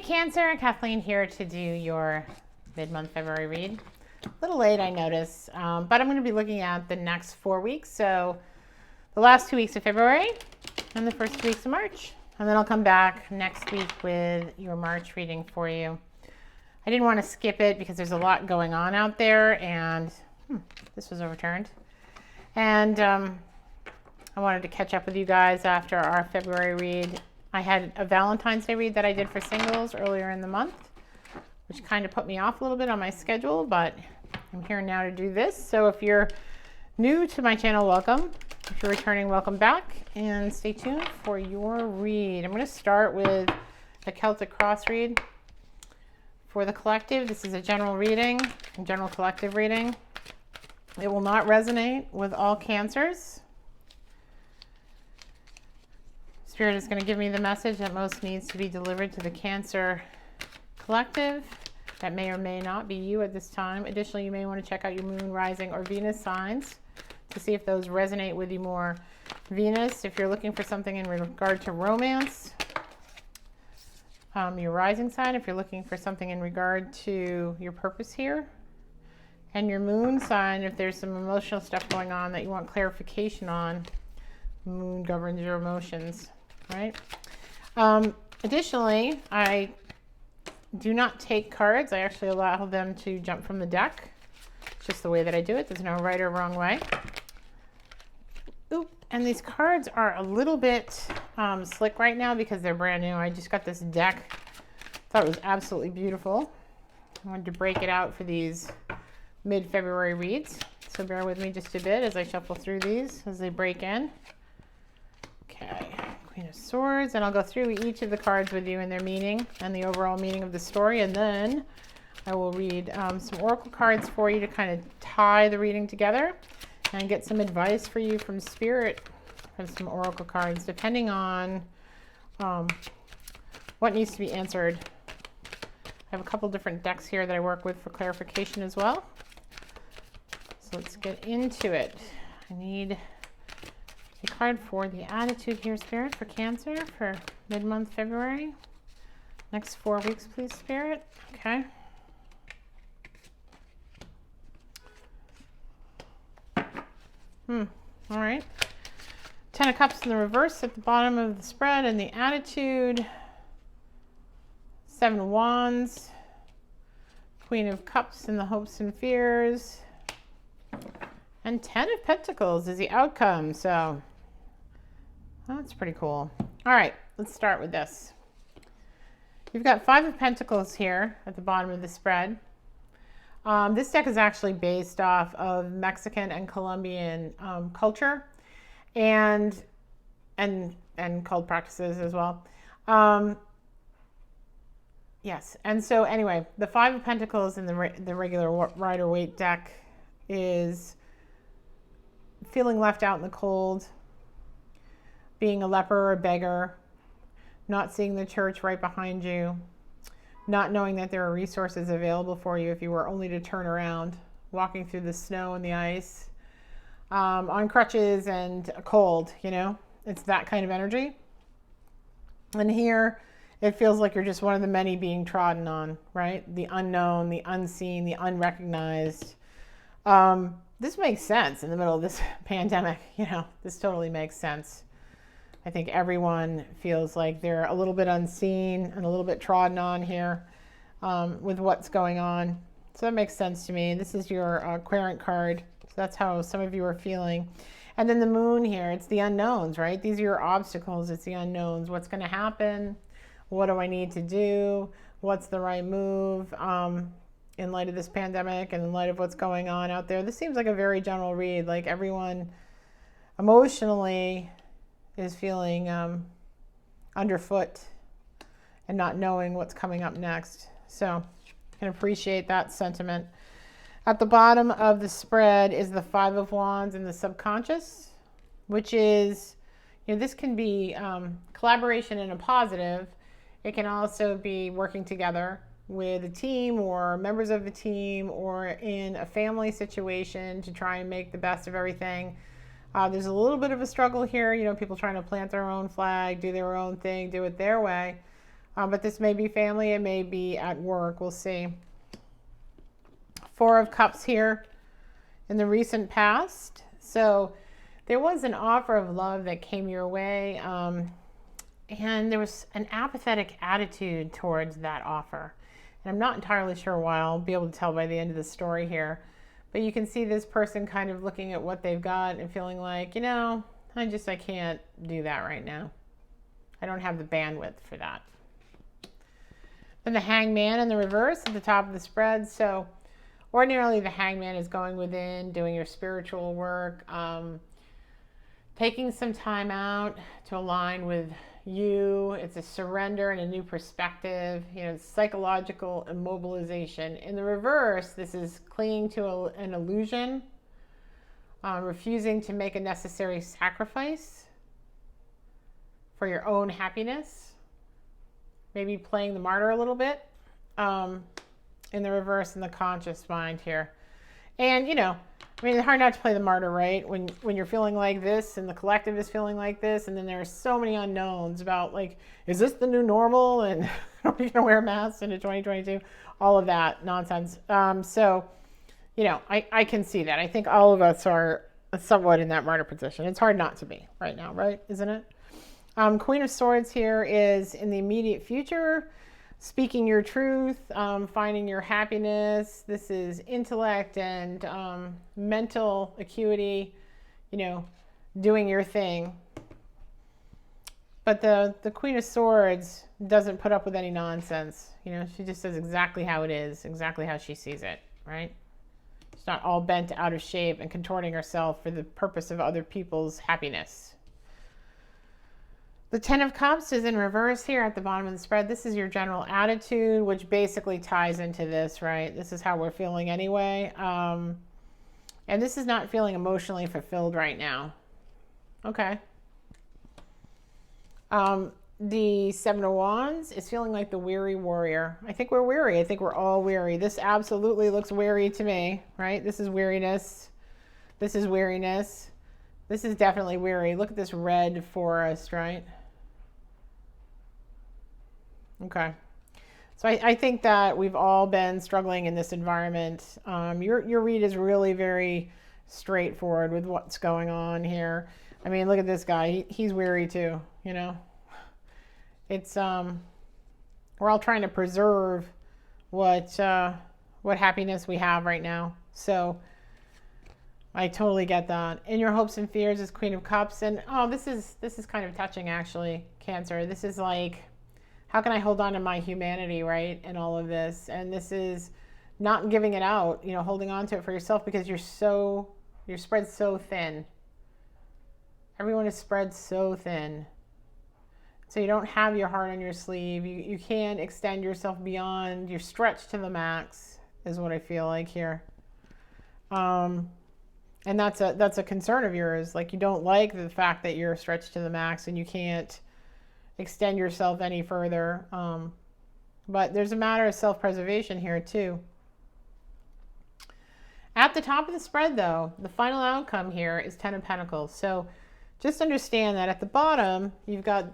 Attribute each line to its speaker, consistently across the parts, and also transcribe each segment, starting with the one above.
Speaker 1: Hey Cancer, Kathleen here to do your mid-month February read. A little late, I notice, but I'm going to be looking at the next 4 weeks. So the last 2 weeks of February and the first 2 weeks of March. And then I'll come back next week with your March reading for you. I didn't want to skip it because there's a lot going on out there, and this was overturned. And I wanted to catch up with you guys after our February read. I had a Valentine's Day read that I did for singles earlier in the month, which kind of put me off a little bit on my schedule, but I'm here now to do this. So if you're new to my channel, welcome. If you're returning, welcome back, and stay tuned for your read. I'm going to start with a Celtic Cross read for the collective. This is a general reading, a general collective reading. It will not resonate with all Cancers. Spirit is going to give me the message that most needs to be delivered to the Cancer collective. That may or may not be you at this time. Additionally, you may want to check out your moon, rising, or Venus signs to see if those resonate with you more. Venus, if you're looking for something in regard to romance. Your rising sign, if you're looking for something in regard to your purpose here. And your moon sign, if there's some emotional stuff going on that you want clarification on. Moon governs your emotions. Right. Additionally, I do not take cards. I actually allow them to jump from the deck. It's just the way that I do it. There's no right or wrong way. Oop. And these cards are a little bit slick right now because they're brand new. I just got this deck. Thought it was absolutely beautiful. I wanted to break it out for these mid-February reads. So bear with me just a bit as I shuffle through these as they break in. Okay. Queen of Swords, and I'll go through each of the cards with you and their meaning and the overall meaning of the story, and then I will read some oracle cards for you to kind of tie the reading together and get some advice for you from Spirit from some oracle cards, depending on what needs to be answered. I have a couple different decks here that I work with for clarification as well. So let's get into it. I need a card for the attitude here, Spirit, for Cancer for mid-month February. Next 4 weeks, please, Spirit. Okay. All right. 10 of Cups in the reverse at the bottom of the spread, and the attitude. 7 of Wands. Queen of Cups in the hopes and fears. And 10 of Pentacles is the outcome. So that's pretty cool. All right, let's start with this. You've got 5 of Pentacles here at the bottom of the spread. This deck is actually based off of Mexican and Colombian culture and cult practices as well. Yes, and so anyway, the 5 of Pentacles in the regular Rider-Waite deck is feeling left out in the cold, being a leper or a beggar, not seeing the church right behind you, not knowing that there are resources available for you if you were only to turn around, walking through the snow and the ice, on crutches and cold, you know, it's that kind of energy. And here it feels like you're just one of the many being trodden on, right? The unknown, the unseen, the unrecognized. This makes sense in the middle of this pandemic, you know, this totally makes sense. I think everyone feels like they're a little bit unseen and a little bit trodden on here with what's going on. So that makes sense to me. This is your Querent card. So that's how some of you are feeling. And then the moon here, it's the unknowns, right? These are your obstacles. It's the unknowns. What's going to happen? What do I need to do? What's the right move in light of this pandemic and in light of what's going on out there? This seems like a very general read. Like everyone emotionally is feeling underfoot and not knowing what's coming up next. So I can appreciate that sentiment. At the bottom of the spread is the 5 of Wands in the subconscious, which is, you know, this can be collaboration in a positive. It can also be working together with a team or members of the team or in a family situation to try and make the best of everything. There's a little bit of a struggle here, you know, people trying to plant their own flag, do their own thing, do it their way. But this may be family, it may be at work, we'll see. Four of Cups here in the recent past. So there was an offer of love that came your way, and there was an apathetic attitude towards that offer. And I'm not entirely sure why. I'll be able to tell by the end of the story here. But you can see this person kind of looking at what they've got and feeling like, you know, I can't do that right now. I don't have the bandwidth for that. Then the Hangman in the reverse at the top of the spread. So ordinarily the Hangman is going within, doing your spiritual work, taking some time out to align with you. It's a surrender and a new perspective, you know, psychological immobilization. In the reverse, this is clinging to an illusion, refusing to make a necessary sacrifice for your own happiness. Maybe playing the martyr a little bit in the reverse in the conscious mind here. And, you know, I mean, it's hard not to play the martyr, right? When you're feeling like this and the collective is feeling like this, and then there are so many unknowns about, like, is this the new normal? And are we going to wear masks into 2022? All of that nonsense. So, you know, I can see that. I think all of us are somewhat in that martyr position. It's hard not to be right now, right? Isn't it? Queen of Swords here is in the immediate future, speaking your truth, finding your happiness. This is intellect and mental acuity, you know, doing your thing. But the Queen of Swords doesn't put up with any nonsense. You know, she just says exactly how it is, exactly how she sees it, right? She's not all bent out of shape and contorting herself for the purpose of other people's happiness. The Ten of Cups is in reverse here at the bottom of the spread. This is your general attitude, which basically ties into this, right? This is how we're feeling anyway. And this is not feeling emotionally fulfilled right now. Okay. The Seven of Wands is feeling like the weary warrior. I think we're weary. I think we're all weary. This absolutely looks weary to me, right? This is weariness. This is weariness. This is definitely weary. Look at this red forest, right? Okay. So I think that we've all been struggling in this environment. Your read is really very straightforward with what's going on here. I mean, look at this guy. He's weary too, you know. It's we're all trying to preserve what happiness we have right now. So I totally get that. In your hopes and fears is Queen of Cups, and this is kind of touching actually, Cancer. This is like, how can I hold on to my humanity, right, in all of this? And this is not giving it out, you know, holding on to it for yourself, because you're spread so thin. Everyone is spread so thin. So you don't have your heart on your sleeve. You can't extend yourself beyond. You're stretched to the max, is what I feel like here. And that's a concern of yours. Like, you don't like the fact that you're stretched to the max and you can't extend yourself any further. But there's a matter of self-preservation here too. At the top of the spread though, the final outcome here is Ten of Pentacles. So just understand that at the bottom, you've got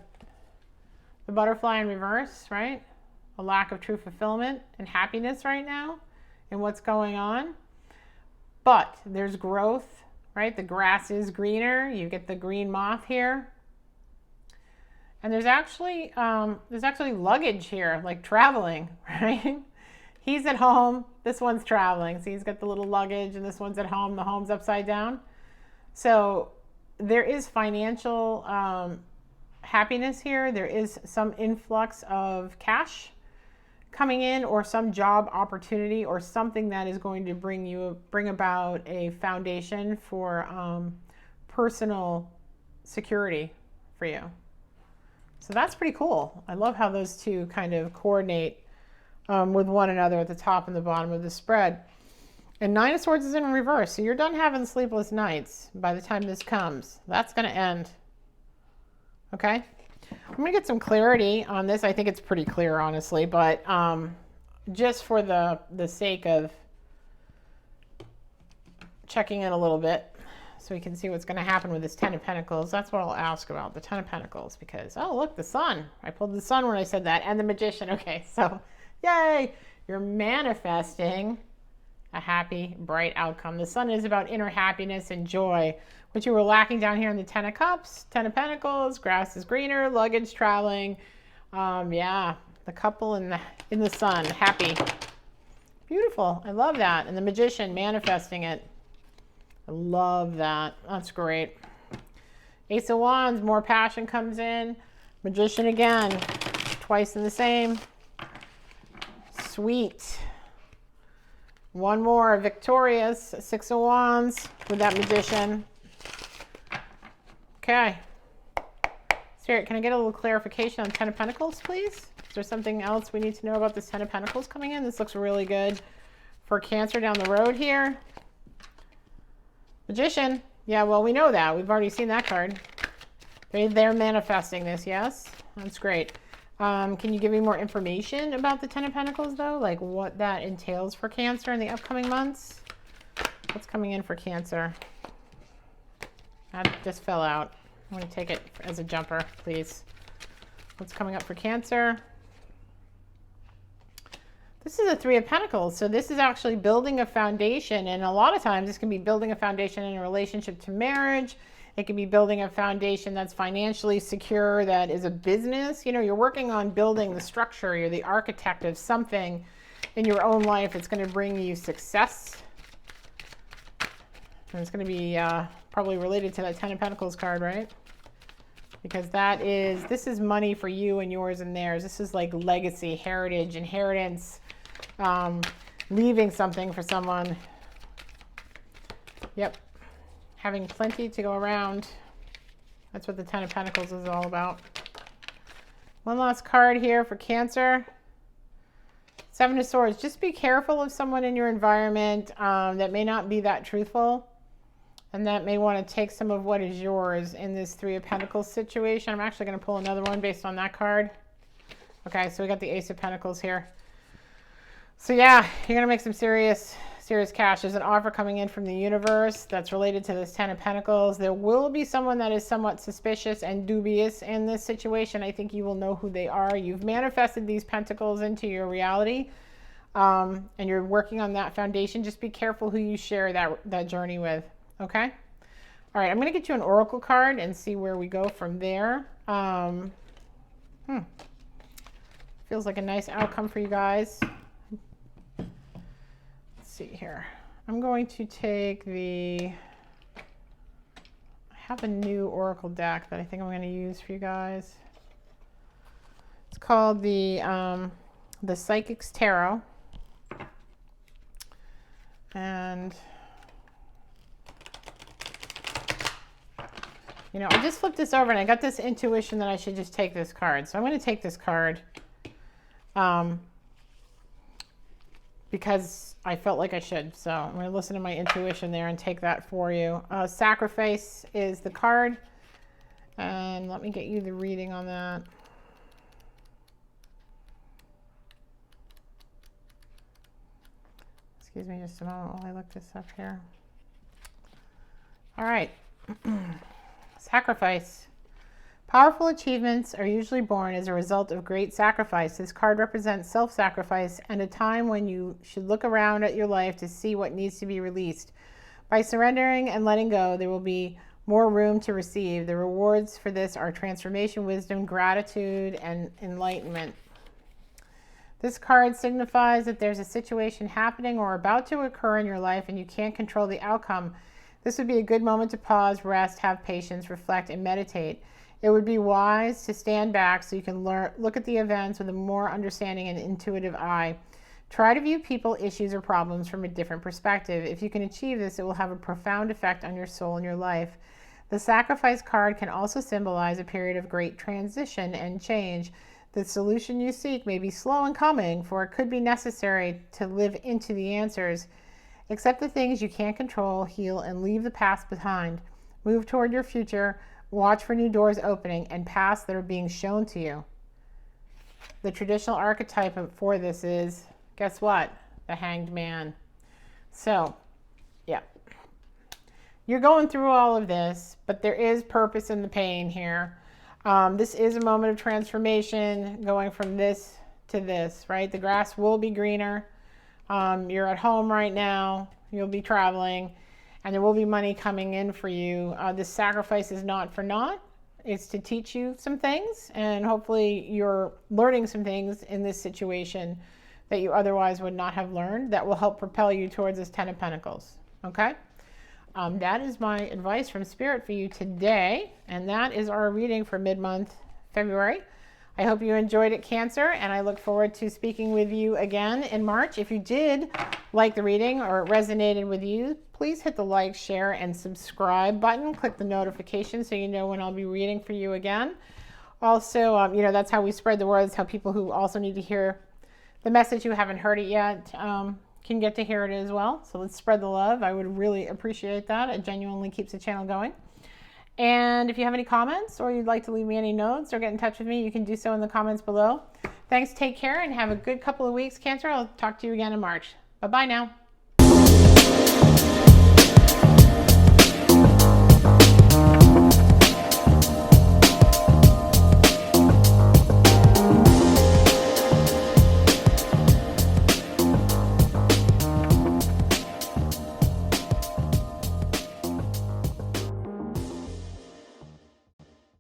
Speaker 1: the butterfly in reverse, right? A lack of true fulfillment and happiness right now and what's going on. But there's growth, right? The grass is greener. You get the green moth here. And there's actually luggage here, like traveling, right? He's at home. This one's traveling. So he's got the little luggage, and this one's at home. The home's upside down. So there is financial happiness here. There is some influx of cash coming in, or some job opportunity, or something that is going to bring about a foundation for personal security for you. So that's pretty cool. I love how those two kind of coordinate with one another at the top and the bottom of the spread. And Nine of Swords is in reverse. So you're done having sleepless nights by the time this comes. That's going to end. Okay? I'm going to get some clarity on this. I think it's pretty clear, honestly. But just for the sake of checking in a little bit. so we can see what's going to happen with this Ten of Pentacles. That's what I'll ask about, the Ten of Pentacles, because, oh, look, the Sun. I pulled the Sun when I said that, and the Magician. Okay, so, yay! You're manifesting a happy, bright outcome. The Sun is about inner happiness and joy. What you were lacking down here in the Ten of Cups, Ten of Pentacles, grass is greener, luggage, traveling. Yeah, the couple in the Sun, happy. Beautiful. I love that. And the Magician manifesting it. I love that. That's great. Ace of Wands, more passion comes in. Magician again, twice in the same. Sweet. One more, victorious. Six of Wands with that Magician. Okay. Spirit, can I get a little clarification on Ten of Pentacles, please? Is there something else we need to know about this Ten of Pentacles coming in? This looks really good for Cancer down the road here. Magician. Yeah, well, we know that. We've already seen that card. They're manifesting this, yes? That's great. Can you give me more information about the Ten of Pentacles, though? Like what that entails for Cancer in the upcoming months? What's coming in for Cancer? That just fell out. I'm going to take it as a jumper, please. What's coming up for Cancer? This is a Three of Pentacles, so this is actually building a foundation, and a lot of times this can be building a foundation in a relationship to marriage. It can be building a foundation that's financially secure, that is a business. You know, you're working on building the structure. You're the architect of something in your own life. It's going to bring you success, and it's going to be probably related to that Ten of Pentacles card, right? Because this is money for you and yours and theirs. This is like legacy, heritage, inheritance. Leaving something for someone. Yep. Having plenty to go around. That's what the Ten of Pentacles is all about. One last card here for Cancer. Seven of Swords. Just be careful of someone in your environment that may not be that truthful and that may want to take some of what is yours in this Three of Pentacles situation. I'm actually going to pull another one based on that card. Okay, so we got the Ace of Pentacles here. So yeah, you're going to make some serious cash. There's an offer coming in from the universe that's related to this Ten of Pentacles. There will be someone that is somewhat suspicious and dubious in this situation. I think you will know who they are. You've manifested these pentacles into your reality, and you're working on that foundation. Just be careful who you share that journey with, okay? All right, I'm going to get you an oracle card and see where we go from there. Feels like a nice outcome for you guys. See here. I'm going to take I have a new oracle deck that I think I'm going to use for you guys. It's called the Psychic's Tarot. And you know, I just flipped this over and I got this intuition that I should just take this card. So I'm going to take this card because I felt like I should. So I'm going to listen to my intuition there and take that for you. Sacrifice is the card. And let me get you the reading on that. Excuse me just a moment while I look this up here. All right. Sacrifice. Powerful achievements are usually born as a result of great sacrifice. This card represents self-sacrifice and a time when you should look around at your life to see what needs to be released. By surrendering and letting go, there will be more room to receive. The rewards for this are transformation, wisdom, gratitude, and enlightenment. This card signifies that there's a situation happening or about to occur in your life and you can't control the outcome. This would be a good moment to pause, rest, have patience, reflect, and meditate. It would be wise to stand back so you can look at the events with a more understanding and intuitive eye. Try to view people, issues, or problems from a different perspective. If you can achieve this, it will have a profound effect on your soul and your life. The Sacrifice card can also symbolize a period of great transition and change. The solution you seek may be slow in coming, for it could be necessary to live into the answers. Accept the things you can't control, heal, and leave the past behind. Move toward your future. Watch for new doors opening and paths that are being shown to you. The traditional archetype for this is, guess what? The Hanged Man. So, yeah. you're going through all of this, but there is purpose in the pain here. This is a moment of transformation, going from this to this, right? The grass will be greener. You're at home right now. You'll be traveling, and there will be money coming in for you. This sacrifice is not for naught. It's to teach you some things, and hopefully you're learning some things in this situation that you otherwise would not have learned that will help propel you towards this 10 of Pentacles, okay? That is my advice from Spirit for you today, and that is our reading for mid-month February. I hope you enjoyed it, Cancer, and I look forward to speaking with you again in March. If you did like the reading or it resonated with you, please hit the like, share, and subscribe button. Click the notification so you know when I'll be reading for you again. Also, you know, that's how we spread the word. It's how people who also need to hear the message who haven't heard it yet can get to hear it as well. So let's spread the love. I would really appreciate that. It genuinely keeps the channel going. And if you have any comments or you'd like to leave me any notes or get in touch with me, you can do so in the comments below. Thanks, take care, and have a good couple of weeks, Cancer. I'll talk to you again in March. Bye-bye now.